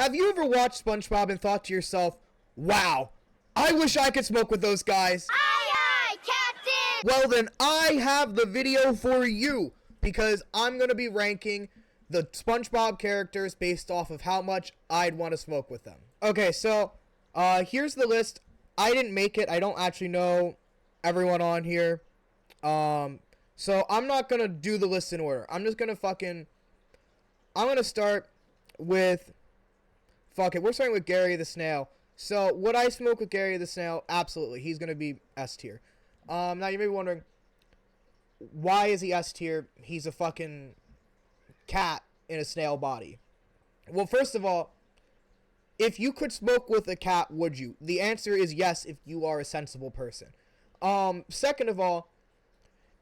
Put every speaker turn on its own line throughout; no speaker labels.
Have you ever watched SpongeBob and thought to yourself, wow, I wish I could smoke with those guys?
Aye, aye, Captain!
Well then, I have the video for you, because I'm going to be ranking the SpongeBob characters based off of how much I'd want to smoke with them. Okay, so, here's the list. I didn't make it. I don't actually know everyone on here. So I'm not going to do the list in order. I'm just going to I'm going to start with, we're starting with Gary the Snail. So, would I smoke with Gary the Snail? Absolutely. He's going to be S tier. Now you may be wondering, why is he S tier? He's a fucking cat in a snail body. Well, first of all, if you could smoke with a cat, would you? The answer is yes, if you are a sensible person. Second of all,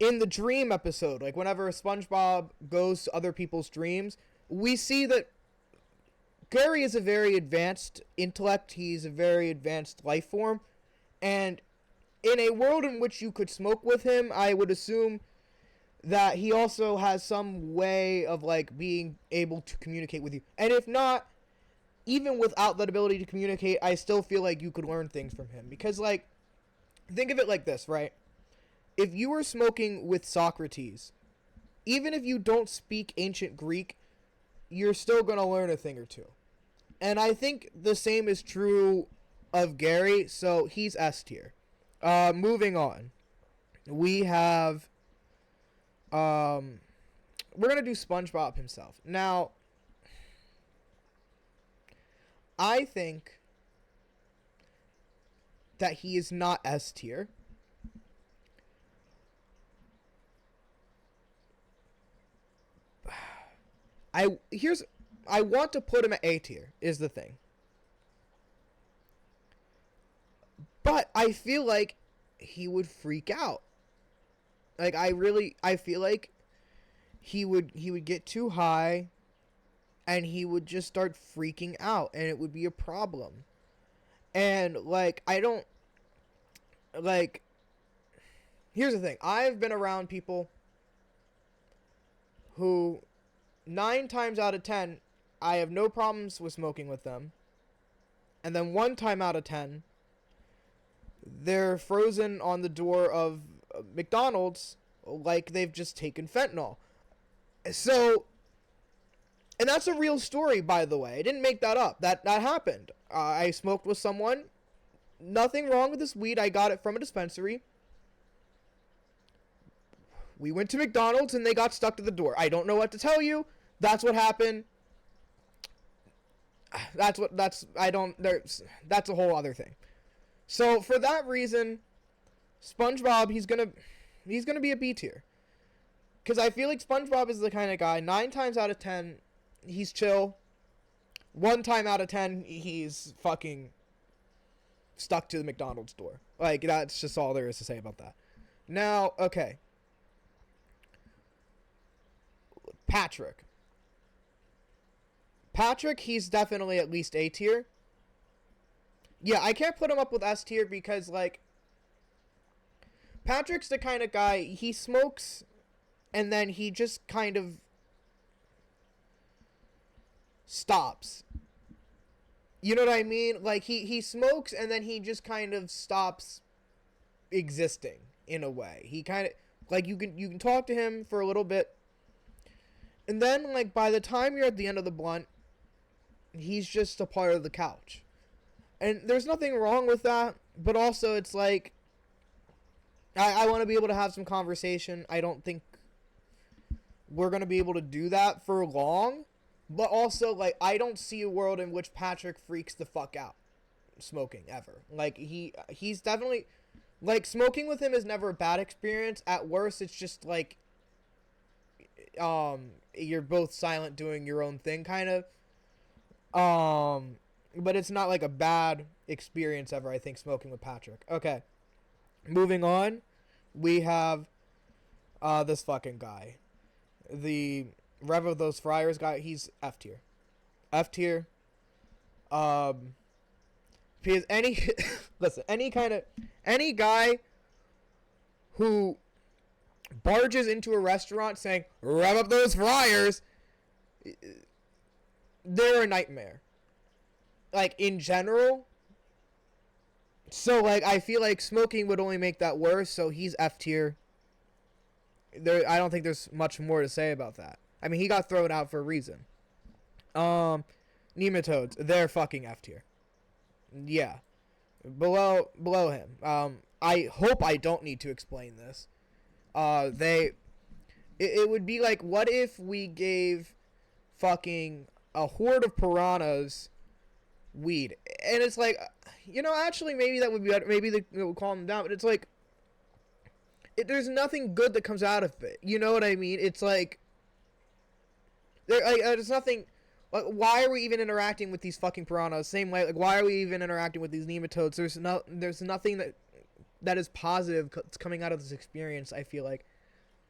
in the dream episode, like whenever SpongeBob goes to other people's dreams, we see that Gary is a very advanced intellect. He's a very advanced life form. And in a world in which you could smoke with him, I would assume that he also has some way of, like, being able to communicate with you. And if not, even without that ability to communicate, I still feel like you could learn things from him. Because, like, think of it like this, right? If you were smoking with Socrates, even if you don't speak ancient Greek, you're still going to learn a thing or two. And I think the same is true of Gary, so he's S tier. Moving on. We have, we're going to do SpongeBob himself. Now, I think that he is not S tier. I want to put him at A tier, is the thing. But I feel like he would freak out. Like, I feel like he would get too high and he would just start freaking out and it would be a problem. And, like, here's the thing. I've been around people who 9 times out of 10, I have no problems with smoking with them. And then 1 time out of 10, they're frozen on the door of McDonald's like they've just taken fentanyl. So, and that's a real story, by the way. I didn't make that up. That happened. I smoked with someone. Nothing wrong with this weed. I got it from a dispensary. We went to McDonald's and they got stuck to the door. I don't know what to tell you. That's what happened. That's a whole other thing. So for that reason, SpongeBob, he's gonna be a B tier. Because I feel like SpongeBob is the kind of guy, 9 times out of 10, he's chill. 1 time out of 10, he's fucking stuck to the McDonald's door. Like, that's just all there is to say about that. Now, okay. Patrick, he's definitely at least A tier. Yeah, I can't put him up with S tier because, like, Patrick's the kind of guy, he smokes and then he just kind of stops. You know what I mean? Like, he smokes and then he just kind of stops existing in a way. He kind of, like, you can talk to him for a little bit, and then, like, by the time you're at the end of the blunt, he's just a part of the couch. And there's nothing wrong with that, but also it's like, I want to be able to have some conversation. I don't think we're going to be able to do that for long, but also, like, I don't see a world in which Patrick freaks the fuck out smoking, ever. Like, he's definitely, like, smoking with him is never a bad experience. At worst, it's just, like, you're both silent doing your own thing, kind of. But it's not like a bad experience ever, I think, smoking with Patrick. Okay. Moving on, we have this fucking guy. The Rev of those Friars guy, he's F tier. F tier. Because any guy who barges into a restaurant saying, "Rev up those fryers," they're a nightmare. like, in general. So, like, I feel like smoking would only make that worse, so he's F tier. I don't think there's much more to say about that. I mean, he got thrown out for a reason. Nematodes, they're fucking F tier. Yeah. Below him. I hope I don't need to explain this. It would be like, what if we gave fucking a horde of piranhas weed? And it's like, actually, maybe that would be better. Maybe they would calm them down. But it's like, there's nothing good that comes out of it. You know what I mean? It's like, there's nothing. Like, why are we even interacting with these fucking piranhas? Same way, like, why are we even interacting with these nematodes? There's nothing that is positive coming out of this experience, I feel like.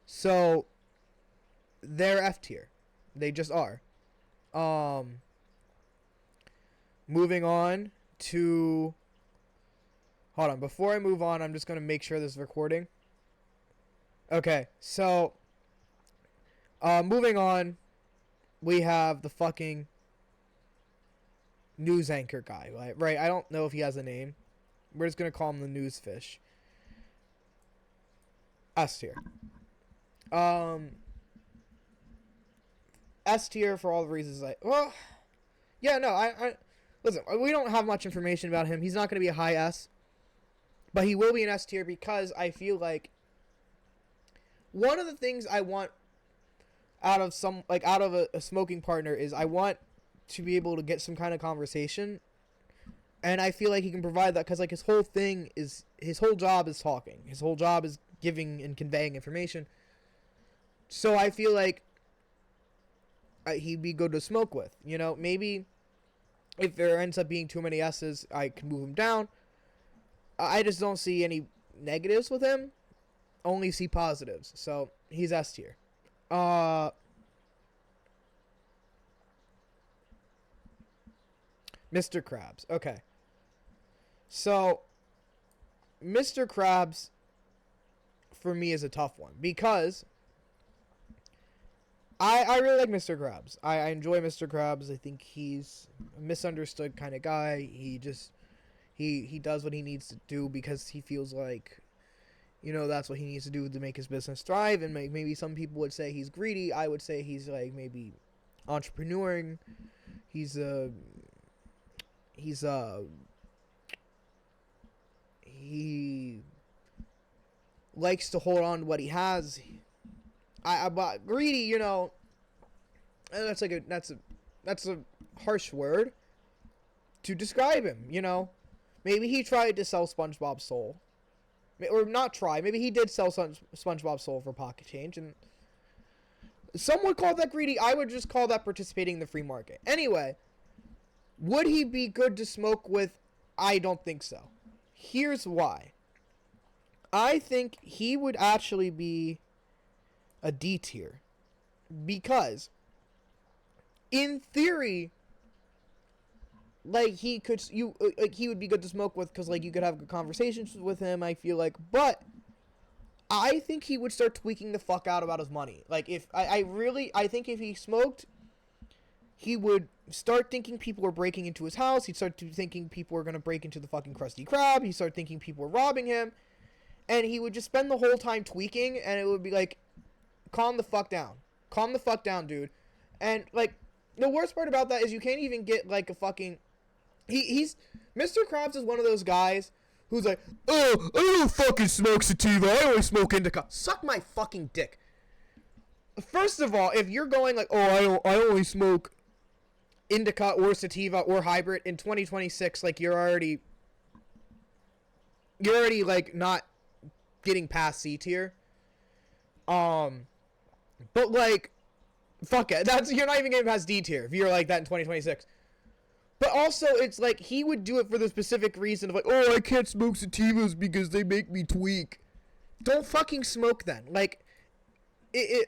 So, they're F tier. They just are. Moving on to... Hold on. Before I move on, I'm just going to make sure this is recording. Okay, so... moving on, we have the fucking news anchor guy, right? I don't know if he has a name. We're just going to call him the news fish. S tier. S tier for all the reasons listen, we don't have much information about him. He's not going to be a high S, but he will be an S tier because I feel like one of the things I want out of a smoking partner is I want to be able to get some kind of conversation, and I feel like he can provide that because, like, his whole job is talking. His whole job is giving and conveying information. So I feel like he'd be good to smoke with. Maybe if there ends up being too many S's, I can move him down. I just don't see any negatives with him. Only see positives. So he's S tier. Mr. Krabs. Okay. So Mr. Krabs for me is a tough one because I really like Mr. Krabs. I enjoy Mr. Krabs. I think he's a misunderstood kind of guy. He does what he needs to do because he feels like, that's what he needs to do to make his business thrive. And maybe some people would say he's greedy. I would say he's like maybe entrepreneuring. He likes to hold on to what he has. But greedy, that's a harsh word to describe him. Maybe he tried to sell SpongeBob's soul, or not try. Maybe he did sell SpongeBob's soul for pocket change, and some would call that greedy. I would just call that participating in the free market. Anyway, would he be good to smoke with? I don't think so. Here's why. I think he would actually be a D tier because in theory, like, he would be good to smoke with because, like, you could have good conversations with him, I feel like, but I think he would start tweaking the fuck out about his money. Like, I think if he smoked, he would start thinking people were breaking into his house. He'd start thinking people were going to break into the fucking Krusty Krab. He'd start thinking people were robbing him. And he would just spend the whole time tweaking, and it would be like, calm the fuck down. Calm the fuck down, dude. And, like, the worst part about that is you can't even get, like, a fucking... He's... Mr. Krabs is one of those guys who's like, oh, I don't fucking smoke sativa. I only smoke indica. Suck my fucking dick. First of all, if you're going like, oh, I only smoke indica or sativa or hybrid in 2026, like, you're already, like, not getting past C tier. But, like, fuck it. You're not even getting past D tier if you're like that in 2026. But also, it's like, he would do it for the specific reason of like, oh, I can't smoke sativas because they make me tweak. Don't fucking smoke then. Like, maybe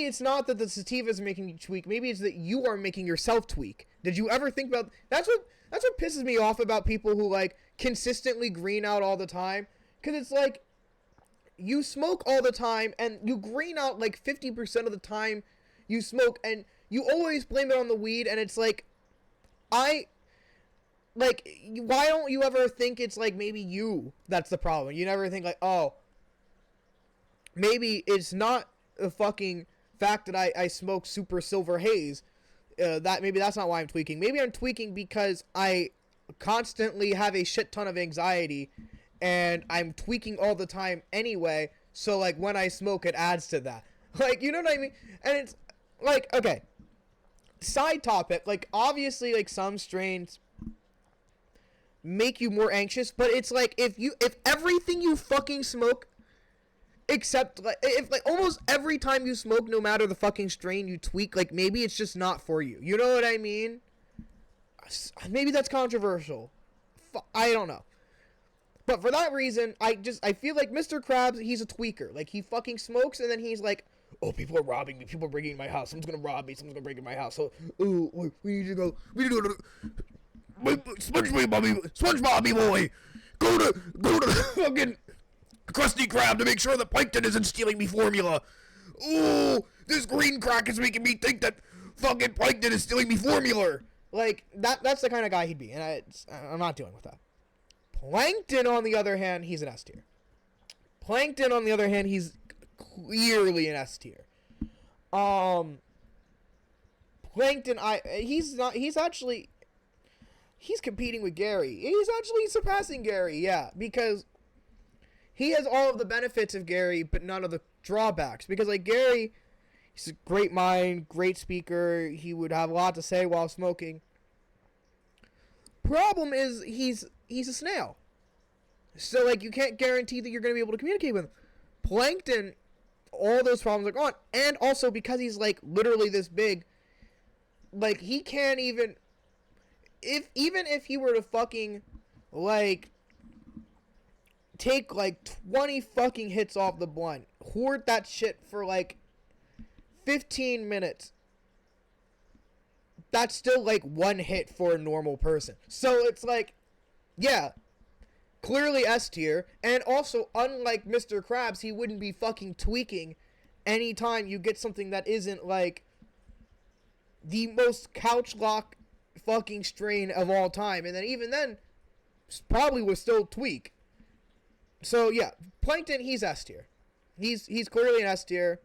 it's not that the sativas are making you tweak. Maybe it's that you are making yourself tweak. Did you ever think about... That's what pisses me off about people who, like, consistently green out all the time. Because it's like, you smoke all the time, and you green out, like, 50% of the time you smoke, and you always blame it on the weed, and it's like... why don't you ever think it's like maybe you that's the problem? You never think like, oh, maybe it's not the fucking fact that I smoke super silver haze. That maybe that's not why I'm tweaking. Maybe I'm tweaking because I constantly have a shit ton of anxiety and I'm tweaking all the time anyway. So like when I smoke, it adds to that. Like, you know what I mean? And it's like, okay, side topic, like obviously like some strains make you more anxious, but it's like if everything you fucking smoke, except like if like almost every time you smoke, no matter the fucking strain, you tweak, like maybe it's just not for you. You know what I mean? Maybe that's controversial. I don't know. But for that reason, I feel like Mr. Krabs, he's a tweaker. Like he fucking smokes and then he's like, oh, people are robbing me. People are breaking in my house. Someone's gonna rob me. Someone's gonna break in my house. So, oh, we need to go to SpongeBob boy, go to the fucking Krusty Krab to make sure that Plankton isn't stealing me formula. Oh, this green crack is making me think that fucking Plankton is stealing me formula. Like that's the kind of guy he'd be, and I'm not dealing with that. Plankton, on the other hand, he's an S tier. Plankton, on the other hand, he's clearly an S tier. Plankton, he's competing with Gary. He's actually surpassing Gary, yeah, because he has all of the benefits of Gary, but none of the drawbacks. Because, like, Gary, he's a great mind, great speaker. He would have a lot to say while smoking. Problem is, he's a snail. So, like, you can't guarantee that you're going to be able to communicate with him. Plankton, all those problems are gone. And also, because he's, like, literally this big, like, he can't even... Even if he were to fucking, like, take, like, 20 fucking hits off the blunt, hoard that shit for, like, 15 minutes, that's still, like, one hit for a normal person. So it's like, yeah, clearly S tier, and also, unlike Mr. Krabs, he wouldn't be fucking tweaking anytime you get something that isn't, like, the most couch lock fucking strain of all time, and then even then probably would still tweak. So yeah, Plankton, he's S tier. He's clearly an S tier.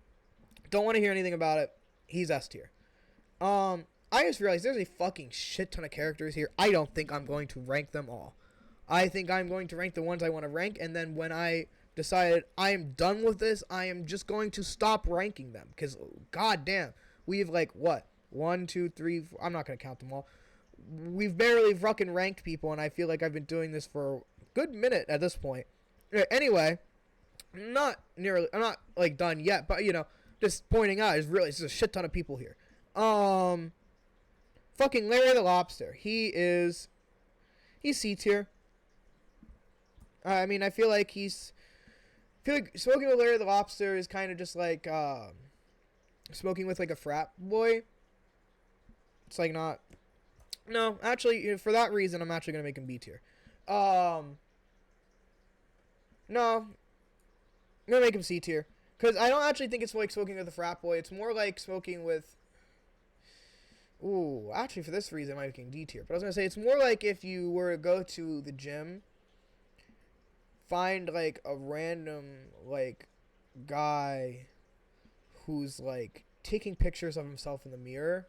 Don't want to hear anything about it. He's S tier. I just realized there's a fucking shit ton of characters here. I don't think I'm going to rank them all. I think I'm going to rank the ones I want to rank, and then when I decided I am done with this, I am just going to stop ranking them, because goddamn, we have like what, 1, 2, 3, 4, I'm not going to count them all. We've barely fucking ranked people, and I feel like I've been doing this for a good minute at this point. Anyway, I'm not like done yet, but you know, just pointing out is really, there's a shit ton of people here. Fucking Larry the Lobster, he's C tier. I mean, I feel like smoking with Larry the Lobster is kind of just like smoking with like a frat boy. It's like not. No, actually, for that reason, I'm actually gonna make him B tier. No, I'm gonna make him C tier, because I don't actually think it's like smoking with a frat boy. It's more like smoking with. Ooh, actually, for this reason, I'm making D tier. But I was gonna say it's more like if you were to go to the gym, find like a random like guy who's like taking pictures of himself in the mirror,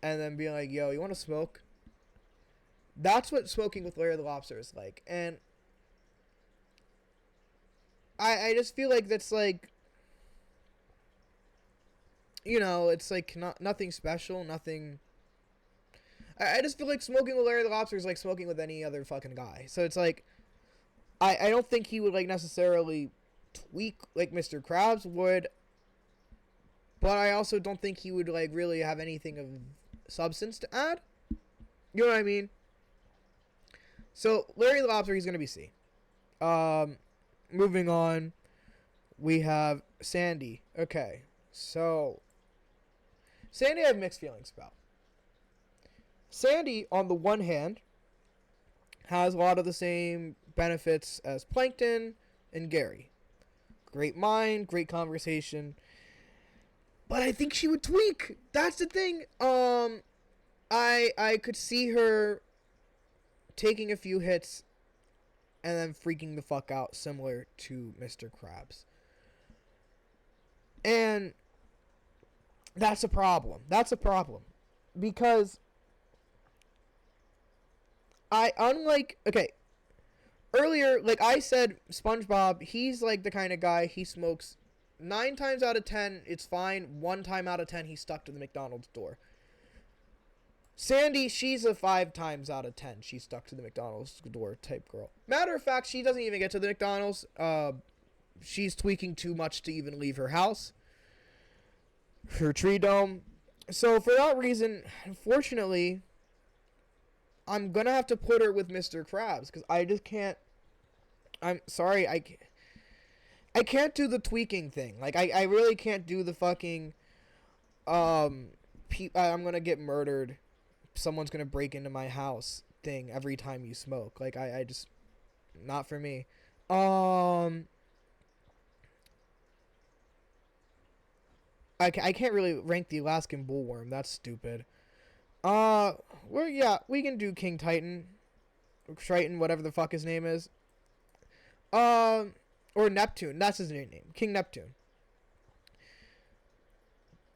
and then being like, yo, you want to smoke? That's what smoking with Larry the Lobster is like. And I just feel like that's like, you know, it's like nothing special, nothing. I just feel like smoking with Larry the Lobster is like smoking with any other fucking guy. So it's like, I don't think he would like necessarily tweak like Mr. Krabs would, but I also don't think he would like really have anything of substance to add. You know what I mean? So Larry the Lobster, he's gonna be C. Moving on, we have Sandy. Okay, so Sandy I have mixed feelings about. Sandy, on the one hand, has a lot of the same benefits as Plankton and Gary. Great mind, great conversation. But I think she would tweak. That's the thing. I could see her taking a few hits and then freaking the fuck out, similar to Mr. Krabs. And that's a problem. That's a problem. Because earlier, like I said, SpongeBob, he's like the kind of guy, he smokes 9 times out of 10, it's fine. 1 time out of 10, he's stuck to the McDonald's door. Sandy, she's a 5 times out of 10, she's stuck to the McDonald's door type girl. Matter of fact, she doesn't even get to the McDonald's. She's tweaking too much to even leave her house. Her tree dome. So for that reason, unfortunately, I'm gonna have to put her with Mr. Krabs, because I just can't. I'm sorry, I can't do the tweaking thing. Like, I really can't do the fucking, I'm gonna get murdered, someone's gonna break into my house thing every time you smoke. Like, I just, not for me. I can't really rank the Alaskan bullworm. That's stupid. We can do King Titan. Triton, whatever the fuck his name is. Or Neptune. That's his name. King Neptune.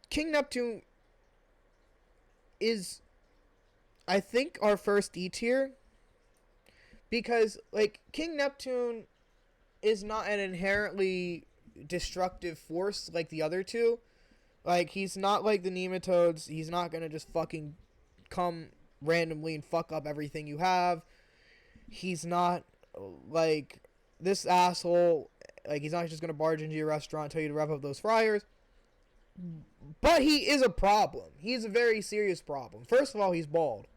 King Neptune is, I think, our first E tier. Because, like, King Neptune is not an inherently destructive force like the other two. Like, he's not like the nematodes. He's not gonna just fucking come randomly and fuck up everything you have. He's not like this asshole. Like, he's not just gonna barge into your restaurant and tell you to rev up those fryers. But he is a problem. He's a very serious problem. First of all, he's bald.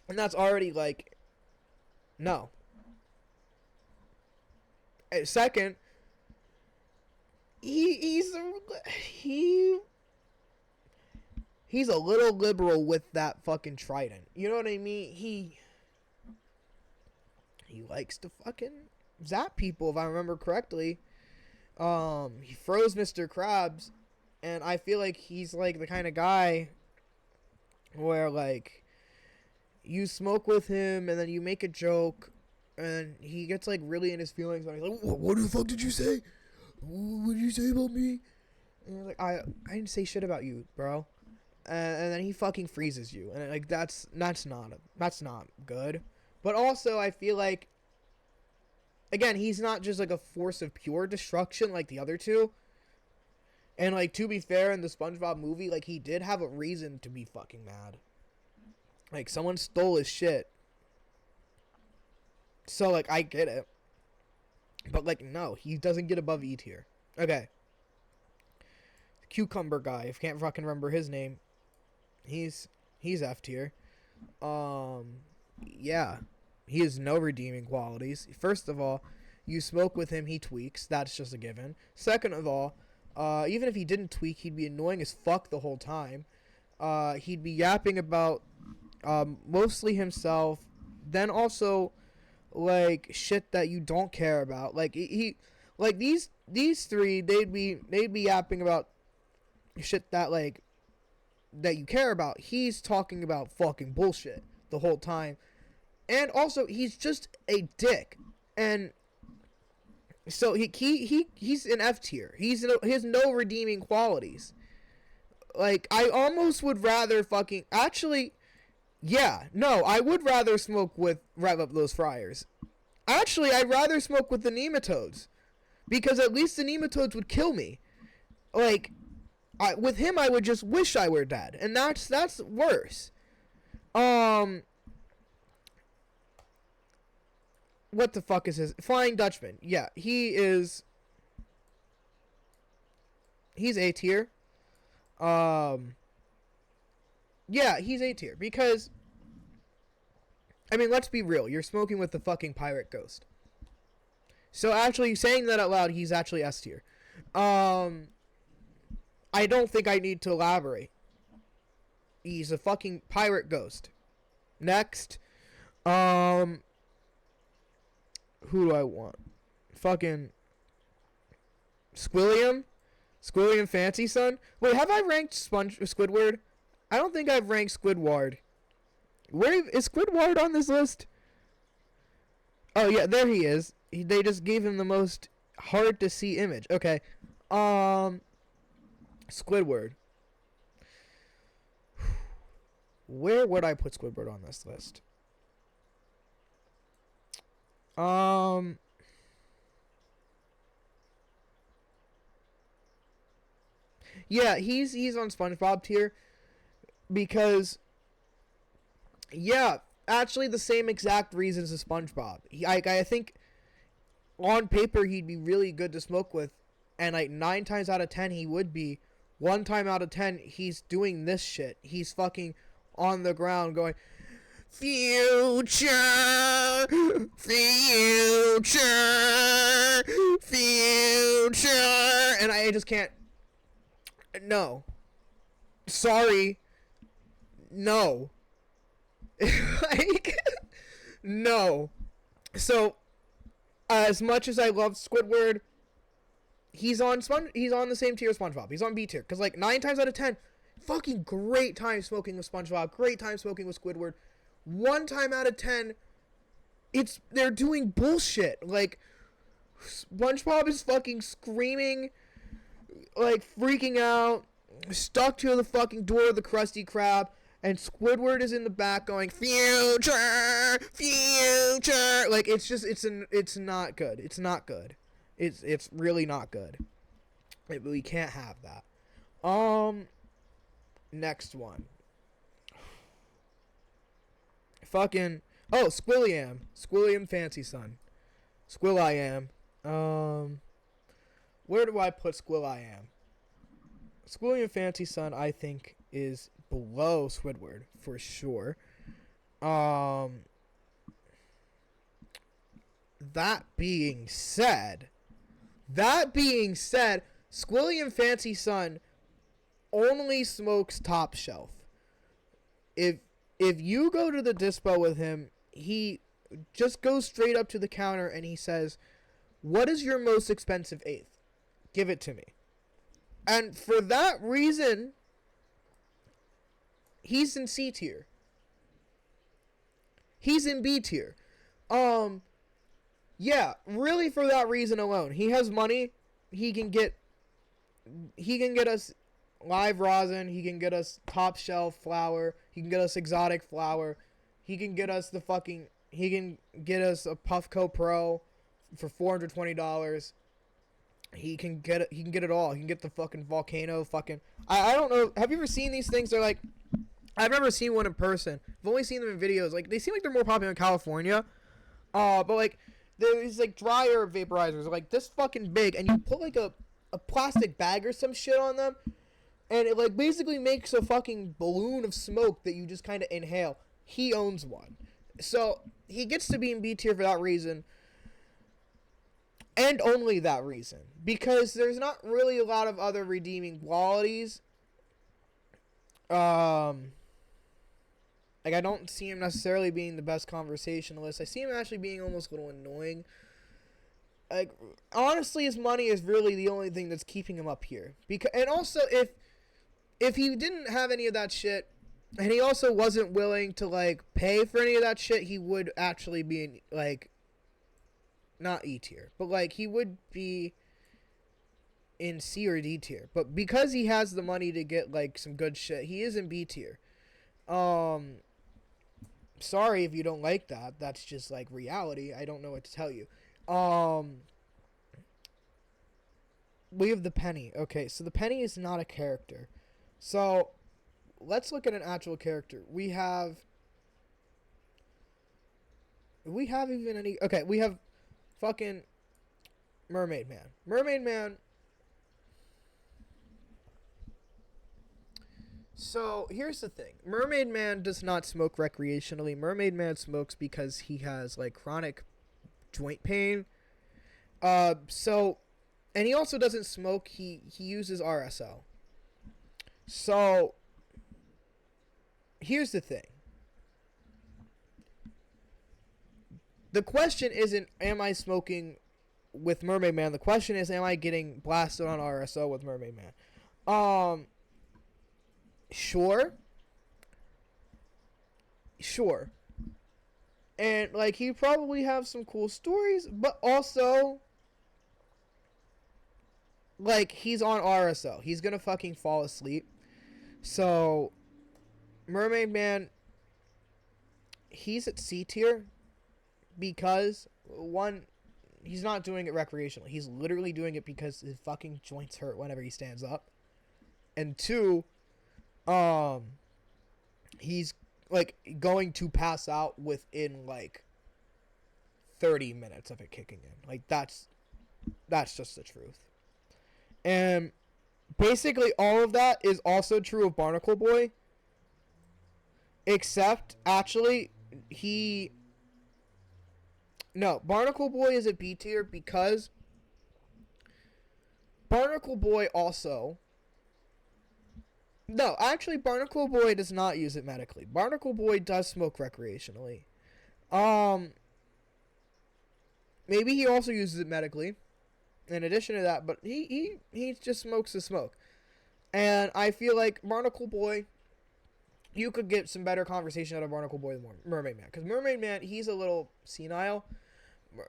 And that's already, like, no. Second, he's a little liberal with that fucking trident. You know what I mean? He likes to fucking zap people, if I remember correctly. He froze Mr. Krabs, and I feel like he's like the kind of guy where, like, you smoke with him and then you make a joke and he gets like really in his feelings and he's like, what the fuck did you say? What did you say about me? And you're like, I didn't say shit about you, bro. And then he fucking freezes you, and like that's not good. But also, I feel like, again, he's not just like a force of pure destruction like the other two. And like, to be fair, in the SpongeBob movie, like, he did have a reason to be fucking mad. Like, someone stole his shit. So like, I get it. But like, no, he doesn't get above E tier. Okay. Cucumber guy, if I can't fucking remember his name. He's F tier. Yeah. He has no redeeming qualities. First of all, you smoke with him, he tweaks. That's just a given. Second of all, even if he didn't tweak, he'd be annoying as fuck the whole time. He'd be yapping about mostly himself. Then also, like, shit that you don't care about. Like, like, these three, they'd be yapping about shit that, like, that you care about. He's talking about fucking bullshit the whole time. And also, he's just a dick. And so he's an F tier. He has no redeeming qualities. Like, I almost would rather fucking, actually, yeah, no, I would rather smoke with rev up those fryers. Actually, I'd rather smoke with the nematodes, because at least the nematodes would kill me. Like, with him, I would just wish I were dead, and that's worse. What the fuck is his Flying Dutchman? Yeah, he's A tier. Yeah, he's A tier because, I mean, let's be real. You're smoking with the fucking pirate ghost. So actually saying that out loud, he's actually S tier. I don't think I need to elaborate. He's a fucking pirate ghost. Next. Who do I want? Fucking Squilliam? Squilliam Fancy Son? Wait, have I ranked Squidward? I don't think I've ranked Squidward. Where is Squidward on this list? Oh yeah, there he is. They just gave him the most hard to see image. Okay. Squidward. Where would I put Squidward on this list? Yeah, he's on SpongeBob tier because yeah, actually the same exact reasons as SpongeBob. I think on paper he'd be really good to smoke with, and like 9 times out of 10 he would be. 1 time out of 10 he's doing this shit. He's fucking on the ground going, future, future, future, and I just can't. No. Sorry. No. Like, no. So, as much as I love Squidward, he's on the same tier as SpongeBob. He's on B tier. Because, like, 9 times out of 10, fucking great time smoking with SpongeBob. Great time smoking with Squidward. 1 time out of 10, they're doing bullshit. Like, SpongeBob is fucking screaming, like, freaking out, stuck to the fucking door of the Krusty Krab, and Squidward is in the back going, future, future. Like, it's not good. It's not good. It's really not good. We can't have that. Next one. Fucking, oh, Squilliam Fancy Son. Squilliam. Where do I put Squilliam? Squilliam Fancy Son, I think, is below Squidward for sure. That being said, Squilliam Fancy Son only smokes top shelf. If you go to the dispo with him, he just goes straight up to the counter and he says, "What is your most expensive eighth? Give it to me." And for that reason, he's in C tier. He's in B tier. Yeah, really for that reason alone. He has money. He can get us live rosin. He can get us top shelf flower. He can get us exotic flower. He can get us he can get us a Puffco Pro for $420. He can get it all. He can get the fucking volcano fucking. I don't know. Have you ever seen these things? They're like, I've never seen one in person. I've only seen them in videos. Like, they seem like they're more popular in California. But like, there's like dry herb vaporizers like this fucking big, and you put like a plastic bag or some shit on them, and it like basically makes a fucking balloon of smoke that you just kind of inhale. He owns one, so he gets to be in B tier for that reason, and only that reason, because there's not really a lot of other redeeming qualities. Like, I don't see him necessarily being the best conversationalist. I see him actually being almost a little annoying. Like, honestly, his money is really the only thing that's keeping him up here. And also, if he didn't have any of that shit, and he also wasn't willing to, like, pay for any of that shit, he would actually be in, like, not E tier, but, like, he would be in C or D tier. But because he has the money to get, like, some good shit, he is in B tier. Sorry if you don't like that. That's just like reality. I don't know what to tell you. We have the penny. Okay, so the penny is not a character. So let's look at an actual character. We have even any. Okay, we have fucking Mermaid Man. Mermaid Man. So, here's the thing. Mermaid Man does not smoke recreationally. Mermaid Man smokes because he has, like, chronic joint pain. And he also doesn't smoke. He uses RSO. So, here's the thing. The question isn't, am I smoking with Mermaid Man? The question is, am I getting blasted on RSO with Mermaid Man? Sure. Sure. And, like, he probably have some cool stories, but also, like, he's on RSO. He's gonna fucking fall asleep. So, Mermaid Man, he's at C tier because, one, he's not doing it recreationally. He's literally doing it because his fucking joints hurt whenever he stands up. And two, he's, like, going to pass out within, like, 30 minutes of it kicking in. Like, that's just the truth. And basically all of that is also true of Barnacle Boy. Except, actually, Barnacle Boy is at B tier because Barnacle Boy also... No, actually, Barnacle Boy does not use it medically. Barnacle Boy does smoke recreationally. Maybe he also uses it medically, in addition to that, but he just smokes the smoke. And I feel like Barnacle Boy, you could get some better conversation out of Barnacle Boy than Mermaid Man. Because Mermaid Man, he's a little senile.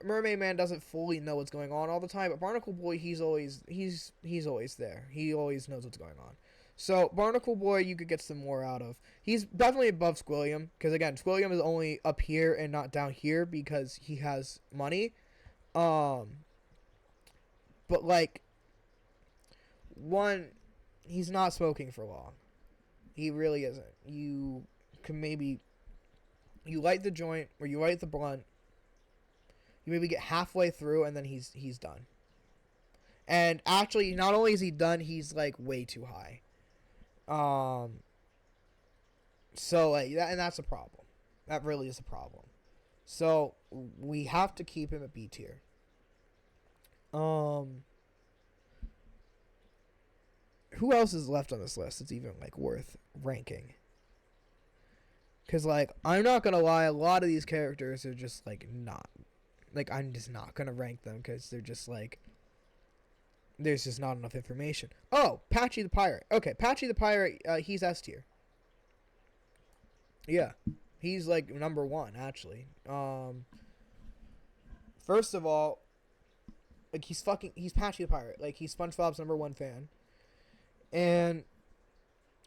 Mermaid Man doesn't fully know what's going on all the time, but Barnacle Boy, he's always there. He always knows what's going on. So, Barnacle Boy, you could get some more out of. He's definitely above Squilliam, because, again, Squilliam is only up here and not down here because he has money. But, like, one, he's not smoking for long. He really isn't. You can maybe, you light the joint, or you light the blunt, you maybe get halfway through, and then he's done. And, actually, not only is he done, he's, like, way too high. So, like, and that's a problem. That really is a problem. So, we have to keep him at B tier. Who else is left on this list that's even, like, worth ranking? Because, like, I'm not gonna lie, a lot of these characters are just, like, not. Like, I'm just not gonna rank them because they're just, like, there's just not enough information. Oh, Patchy the Pirate. Okay, Patchy the Pirate, he's S tier. Yeah. He's, like, number one, actually. First of all, like, he's Patchy the Pirate. Like, he's SpongeBob's number one fan. And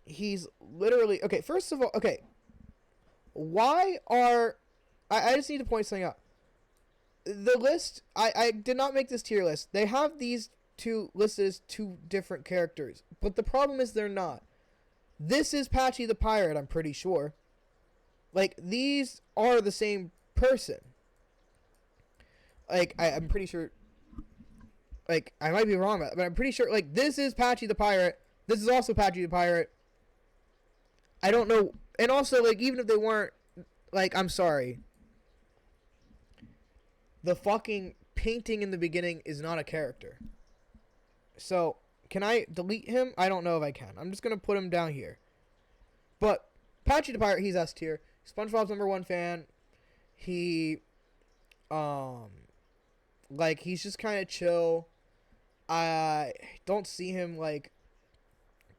he's literally... Okay, first of all... Okay. Why are... I just need to point something out. The list... I did not make this tier list. They have these two listed as two different characters. But the problem is they're not. This is Patchy the Pirate, I'm pretty sure. Like, these are the same person. Like, I'm pretty sure... Like, I might be wrong about it, but I'm pretty sure, like, this is Patchy the Pirate. This is also Patchy the Pirate. I don't know. And also, like, even if they weren't, like, I'm sorry. The fucking painting in the beginning is not a character. So, can I delete him? I don't know if I can. I'm just going to put him down here. But, Patchy the Pirate, he's S tier. SpongeBob's number one fan. He, like, he's just kind of chill. I don't see him, like,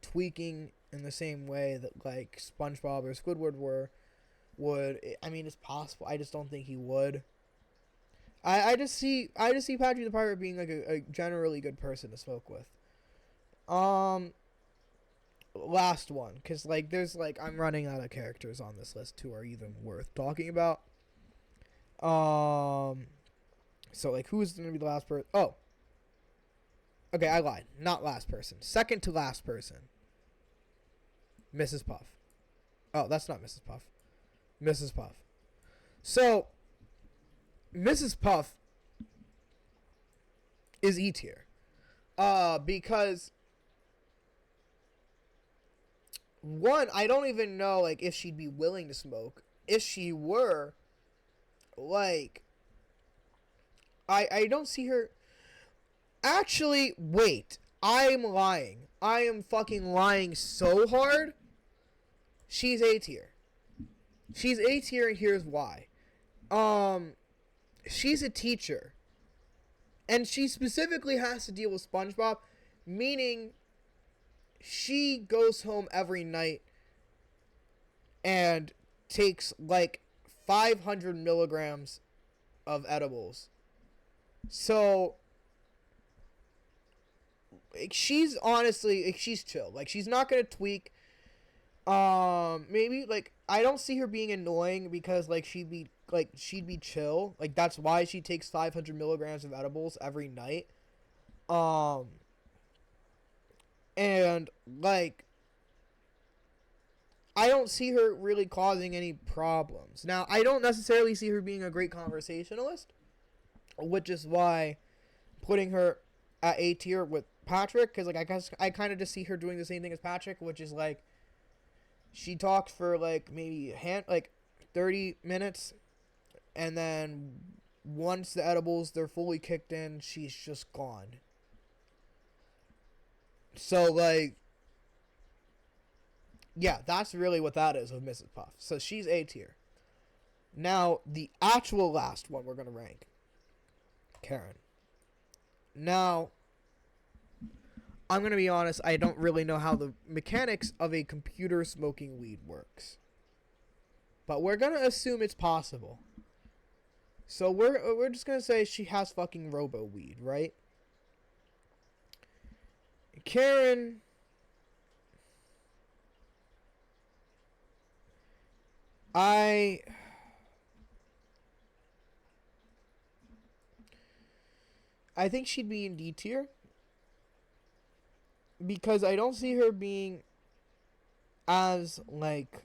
tweaking in the same way that, like, SpongeBob or Squidward would. I mean, it's possible. I just don't think he would. I just see Patchy the Pirate being, like, a generally good person to smoke with. Last one, because, like, there's, like, I'm running out of characters on this list who are even worth talking about. So, like, who's going to be the last person? Oh. Okay, I lied. Not last person. Second to last person. Mrs. Puff. Oh, that's not Mrs. Puff. Mrs. Puff. So, Mrs. Puff is E tier. Because, one, I don't even know, like, if she'd be willing to smoke. If she were, like, I don't see her... Actually, wait. I'm lying. I am fucking lying so hard. She's A tier. She's A tier, and here's why. She's a teacher. And she specifically has to deal with SpongeBob, meaning she goes home every night and takes like 500 milligrams of edibles. So like, she's honestly, like, she's chill. Like, she's not gonna tweak. Maybe like I don't see her being annoying because like she'd be chill. Like, that's why she takes 500 milligrams of edibles every night. And like I don't see her really causing any problems. Now, I don't necessarily see her being a great conversationalist, which is why putting her at A tier with Patrick, because like I kind of just see her doing the same thing as Patrick, which is like she talks for like maybe 30 minutes, and then once the edibles they're fully kicked in, she's just gone. So like, yeah, that's really what that is with Mrs. Puff. So she's A tier. Now, the actual last one we're going to rank, Karen. Now, I'm going to be honest, I don't really know how the mechanics of a computer smoking weed works. But we're going to assume it's possible. So we're just going to say she has fucking robo weed, right? Karen, I think she'd be in D tier because I don't see her being as like,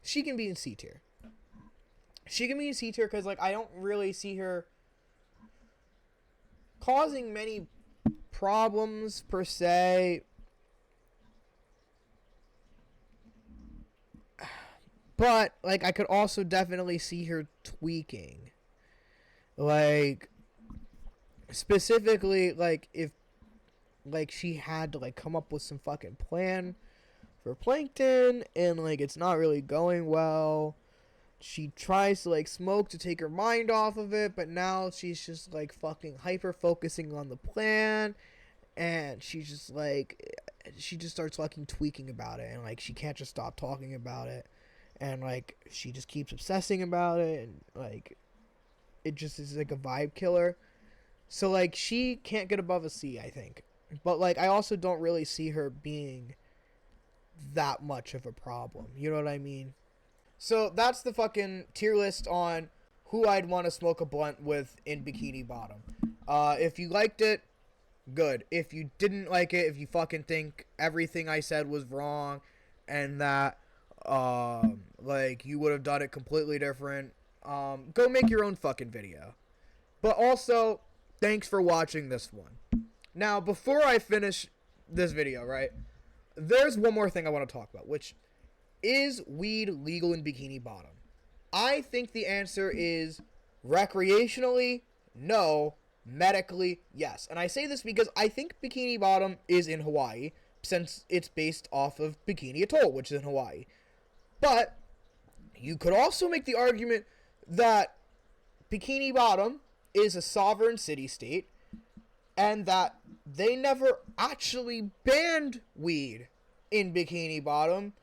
she can be in C tier. She can be in C tier because like I don't really see her causing many problems per se. But, like, I could also definitely see her tweaking. Like, specifically, like, if, like, she had to, like, come up with some fucking plan for Plankton, and, like, it's not really going well. She tries to, like, smoke to take her mind off of it, but now she's just, like, fucking hyper-focusing on the plan, and she's just, like, she just starts fucking tweaking about it, and, like, she can't just stop talking about it. And, like, she just keeps obsessing about it. And, like, it just is, like, a vibe killer. So, like, she can't get above a C, I think. But, like, I also don't really see her being that much of a problem. You know what I mean? So, that's the fucking tier list on who I'd want to smoke a blunt with in Bikini Bottom. If you liked it, good. If you didn't like it, if you fucking think everything I said was wrong and that like you would have done it completely different, go make your own fucking video. But also, thanks for watching this one. Now, before I finish this video, right, there's one more thing I want to talk about, which is weed legal in Bikini Bottom? I think the answer is recreationally, no. Medically, yes. And I say this because I think Bikini Bottom is in Hawaii, since it's based off of Bikini Atoll, which is in Hawaii. But you could also make the argument that Bikini Bottom is a sovereign city-state and that they never actually banned weed in Bikini Bottom.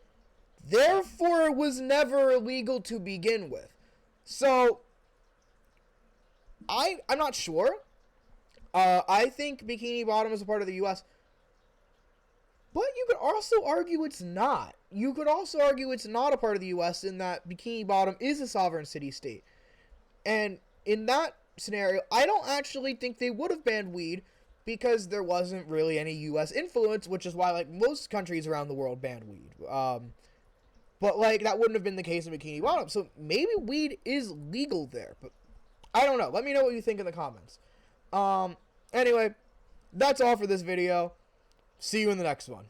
Therefore, it was never illegal to begin with. So, I'm not sure. I think Bikini Bottom is a part of the U.S., but you could also argue it's not. You could also argue it's not a part of the U.S. in that Bikini Bottom is a sovereign city-state. And in that scenario, I don't actually think they would have banned weed because there wasn't really any U.S. influence, which is why, like, most countries around the world banned weed. But, like, that wouldn't have been the case in Bikini Bottom. So maybe weed is legal there, but I don't know. Let me know what you think in the comments. Anyway, that's all for this video. See you in the next one.